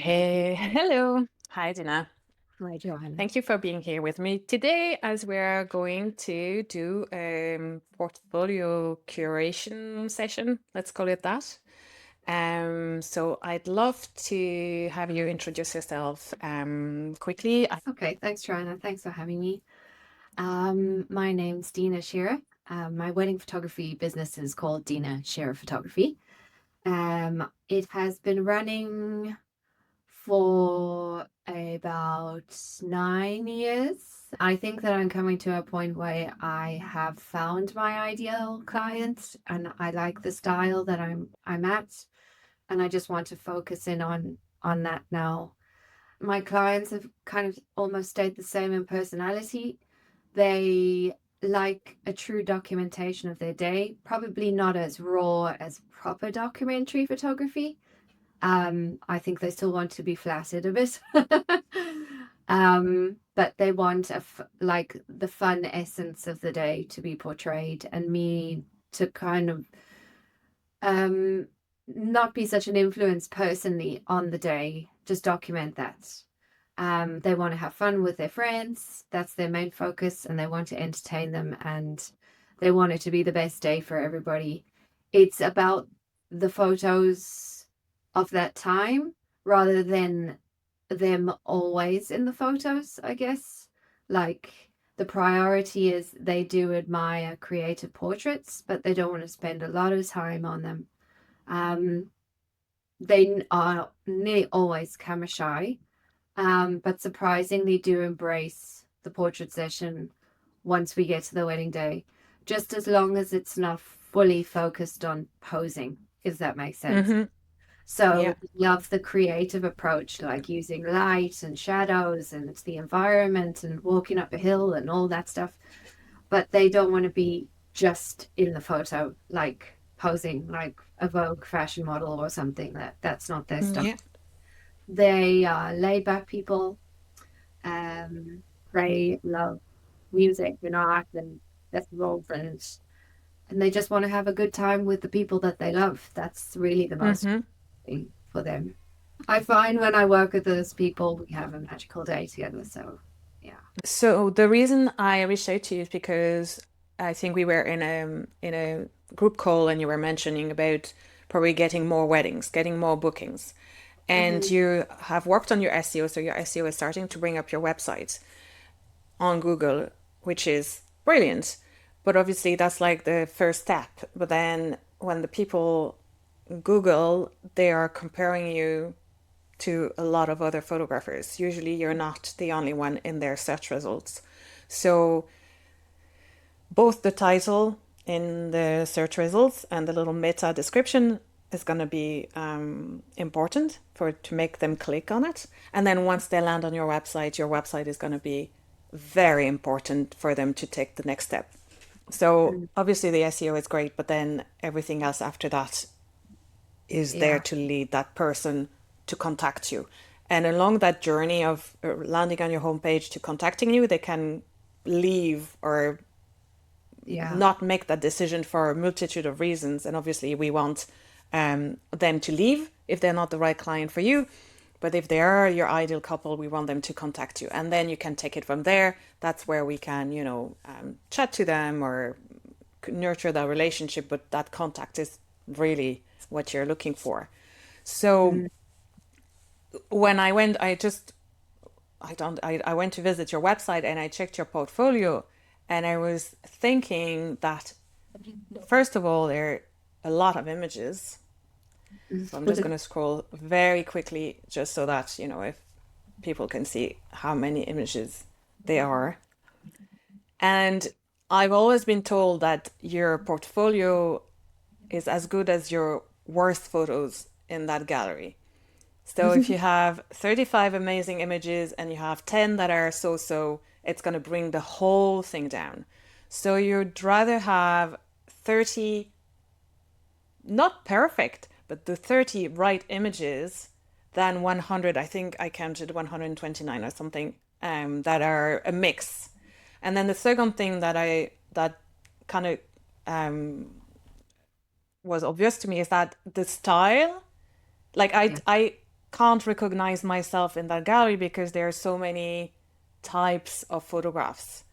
Hey, hello. Hi, Dina. Right, Johanna. Thank you for being here with me today as we're going to do a portfolio curation session. Let's call it that. So I'd love to have you introduce yourself quickly. Okay, thanks, Johanna. Thanks for having me. My name's Dena Shearer. My wedding photography business is called Dena Shearer Photography. It has been running for about 9 years. I think that I'm coming to a point where I have found my ideal client and I like the style that I'm at, and I just want to focus in on that now. My clients have kind of almost stayed the same in personality. They like a true documentation of their day, probably not as raw as proper documentary photography. I think they still want to be flattered a bit. But they want like the fun essence of the day to be portrayed, and me to kind of um not be such an influence personally on the day, just document that. They want to have fun with their friends. That's their main focus, and they want to entertain them, and they want it to be the best day for everybody. It's about the photos of that time rather than them always in the photos, I guess. Like, the priority is they do admire creative portraits, but they don't want to spend a lot of time on them. Um, they are nearly always camera shy, but surprisingly do embrace the portrait session once we get to the wedding day, just as long as it's not fully focused on posing, if that makes sense. Mm-hmm. So Yeah. love the creative approach, like using light and shadows and it's the environment and walking up a hill and all that stuff. But they don't want to be just in the photo, like posing like a Vogue fashion model or something. That's not their stuff. Yeah. They are laid back people. Um, they love music and art and festivals, and they just want to have a good time with the people that they love. That's really the most Mm-hmm. thing for them. I find when I work with those people, we have a magical day together. So, yeah. So the reason I reached out to you is because I think we were in a group call and you were mentioning about probably getting more weddings, getting more bookings. And Hmm. you have worked on your SEO, so your SEO is starting to bring up your website on Google, which is brilliant. But obviously that's like the first step. But then when the people Google, they are comparing you to a lot of other photographers. Usually you're not the only one in their search results. So both the title in the search results and the little meta description is going to be important for to make them click on it. And then once they land on your website is going to be very important for them to take the next step. So obviously the SEO is great, but then everything else after that is there Yeah. to lead that person to contact you. And along that journey of landing on your homepage to contacting you, they can leave or Yeah. not make that decision for a multitude of reasons. And obviously, we want them to leave if they're not the right client for you. But if they are your ideal couple, we want them to contact you. And then you can take it from there. That's where we can, chat to them or nurture that relationship. But that contact is really what you're looking for. So Mm. when I went, I went to visit your website and I checked your portfolio and I was thinking that first of all, there are a lot of images. So I'm just going to scroll very quickly just so that, if people can see how many images they are. And I've always been told that your portfolio is as good as your worst photos in that gallery. So if you have 35 amazing images and you have 10 that are so so, it's going to bring the whole thing down. So you'd rather have 30 not perfect, but the 30 right images than 100. I think I counted 129 or something that are a mix. And then the second thing that kind of was obvious to me is that the style, like Yeah. can't recognize myself in that gallery because there are so many types of photographs.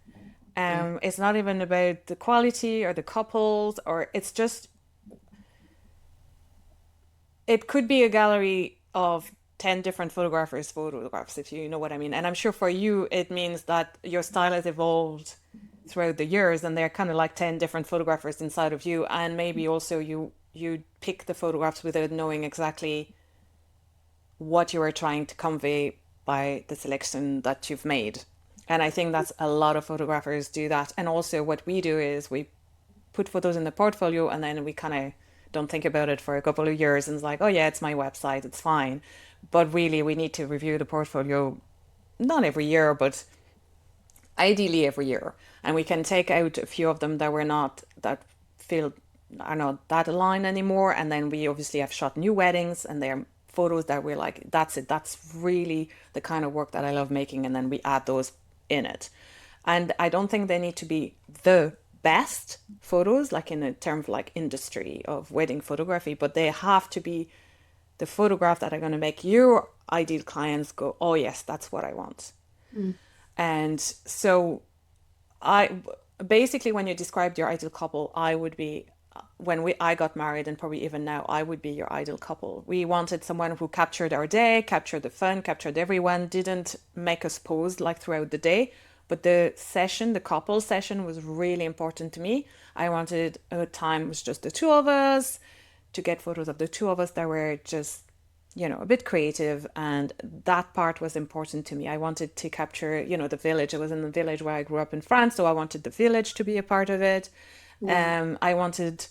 Yeah. It's not even about the quality or the couples, or it's just, it could be a gallery of 10 different photographs, if you know what I mean. And I'm sure for you, it means that your style has evolved throughout the years, and they're kind of like 10 different photographers inside of you. And maybe also you pick the photographs without knowing exactly what you are trying to convey by the selection that you've made. And I think that's a lot of photographers do that. And also what we do is we put photos in the portfolio and then we kind of don't think about it for a couple of years and it's like, oh yeah, it's my website, it's fine. But really we need to review the portfolio not every year, but ideally every year. And we can take out a few of them that were not that feel are not that aligned anymore. And then we obviously have shot new weddings and they're photos that we're like, that's it, that's really the kind of work that I love making, and then we add those in it. And I don't think they need to be the best photos, like in a term of like industry of wedding photography, but they have to be the photograph that are going to make your ideal clients go, oh yes, that's what I want. Mm. And so I basically, when you described your ideal couple, I would be, when I got married, and probably even now, I would be your ideal couple. We wanted someone who captured our day, captured the fun, captured everyone, didn't make us pose like throughout the day. But the session, the couple session, was really important to me. I wanted a time it was just the two of us, to get photos of the two of us that were just, a bit creative. And that part was important to me. I wanted to capture, the village. I was in the village where I grew up in France, so I wanted the village to be a part of it. Yeah. I wanted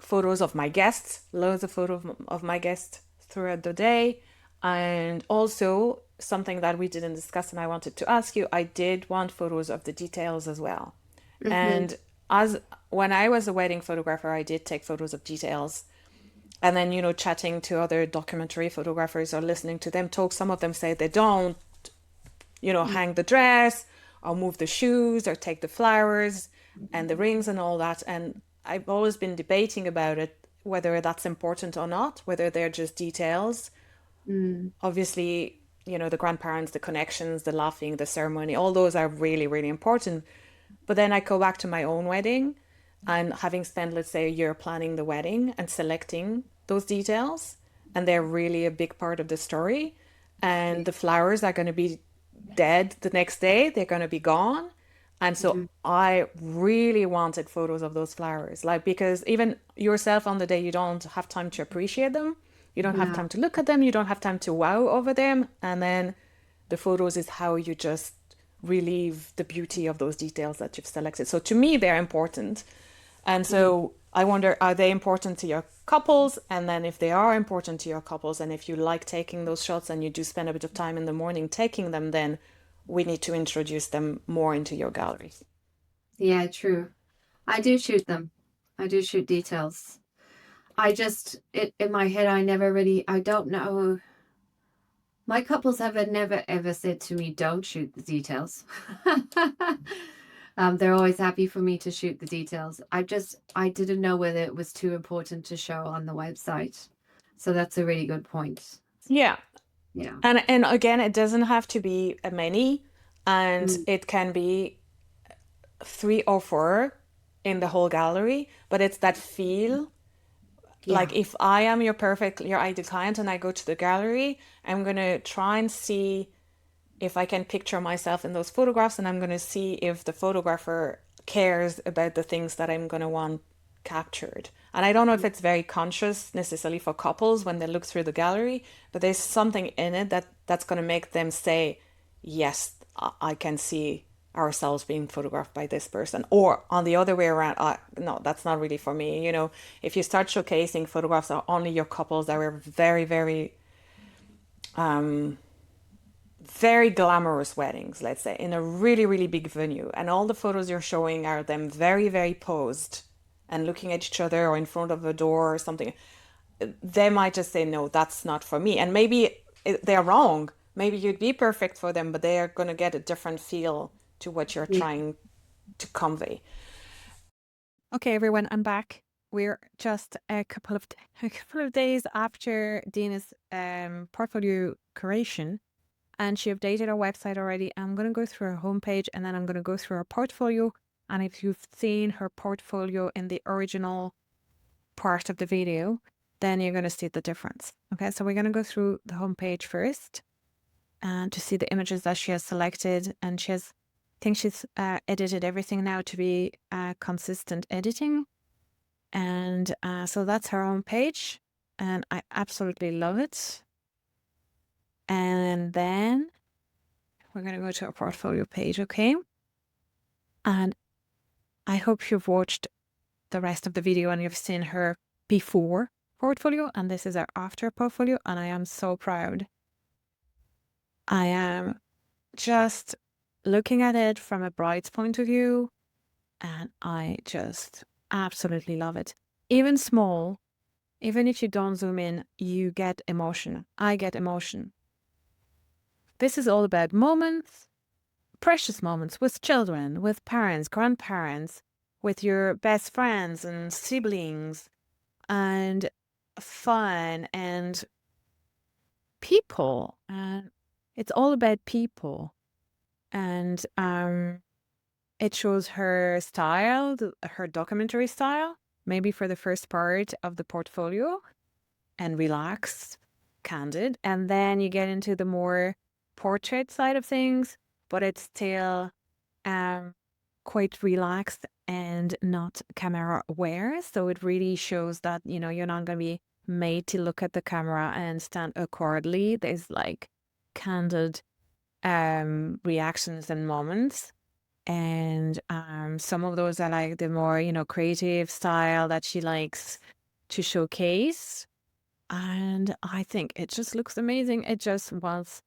photos of my guests, loads of photos of my guests throughout the day. And also something that we didn't discuss and I wanted to ask you, I did want photos of the details as well. Mm-hmm. And as when I was a wedding photographer, I did take photos of details. And then, chatting to other documentary photographers or listening to them talk, some of them say they don't, Mm. hang the dress or move the shoes or take the flowers and the rings and all that. And I've always been debating about it, whether that's important or not, whether they're just details. Mm. Obviously, the grandparents, the connections, the laughing, the ceremony, all those are really, really important. But then I go back to my own wedding and having spent, let's say, a year planning the wedding and selecting those details, and they're really a big part of the story. Yeah. And the flowers are going to be dead the next day, they're going to be gone. And so Mm. I really wanted photos of those flowers, like, because even yourself on the day, you don't have time to appreciate them. You don't have No. time to look at them. You don't have time to wow over them. And then the photos is how you just relieve the beauty of those details that you've selected. So to me, they're important. And Mm. so I wonder, are they important to your couples? And then if they are important to your couples, and if you like taking those shots and you do spend a bit of time in the morning taking them, then we need to introduce them more into your galleries. Yeah, true. I do shoot them. I do shoot details. I just, in my head, I don't know. My couples have never ever said to me, don't shoot the details. They're always happy for me to shoot the details. I didn't know whether it was too important to show on the website. So that's a really good point. Yeah. Yeah. And again, it doesn't have to be a many, and Mm. it can be 3 or 4 in the whole gallery, but it's that feel. Like Yeah. if I am your ideal client and I go to the gallery, I'm gonna try and see if I can picture myself in those photographs, and I'm gonna see if the photographer cares about the things that I'm gonna want captured. And I don't know if it's very conscious necessarily for couples when they look through the gallery, but there's something in it that's gonna make them say, yes, I can see ourselves being photographed by this person. Or on the other way around, no, that's not really for me. If you start showcasing photographs of only your couples that were very, very, very glamorous weddings, let's say, in a really, really big venue, and all the photos you're showing are them very, very posed and looking at each other or in front of a door or something, they might just say, no, that's not for me. And maybe they're wrong. Maybe you'd be perfect for them, but they are going to get a different feel to what you're Yeah. trying to convey. Okay, everyone, I'm back. we're just a couple of days after Dena's portfolio curation, and she updated our website already. I'm going to go through her homepage, and then I'm going to go through her portfolio. And if you've seen her portfolio in the original part of the video, then you're going to see the difference. Okay, so we're going to go through the homepage first and to see the images that she has selected. And I think she's edited everything now to be consistent editing. And so that's her homepage, and I absolutely love it. And then we're going to go to our portfolio page, okay? And I hope you've watched the rest of the video and you've seen her before portfolio, and this is our after portfolio, and I am so proud. I am just looking at it from a bride's point of view, and I just absolutely love it. Even small, even if you don't zoom in, you get emotion. I get emotion. This is all about moments, precious moments with children, with parents, grandparents, with your best friends and siblings, and fun and people. And it's all about people. And it shows her style, her documentary style, maybe for the first part of the portfolio, and relaxed, candid. And then you get into the more portrait side of things, but it's still quite relaxed and not camera aware. So it really shows that, you know, you're not going to be made to look at the camera and stand awkwardly. There's like candid reactions and moments. And some of those are like the more, you know, creative style that she likes to showcase. And I think it just looks amazing. It just wants,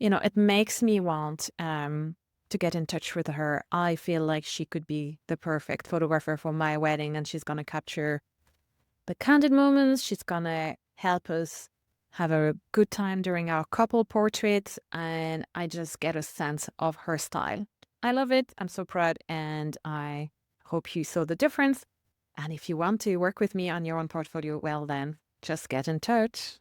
you know, it makes me want to get in touch with her. I feel like she could be the perfect photographer for my wedding, and she's going to capture the candid moments. She's going to help us have a good time during our couple portraits, and I just get a sense of her style. I love it. I'm so proud, and I hope you saw the difference. And if you want to work with me on your own portfolio, well then, just get in touch.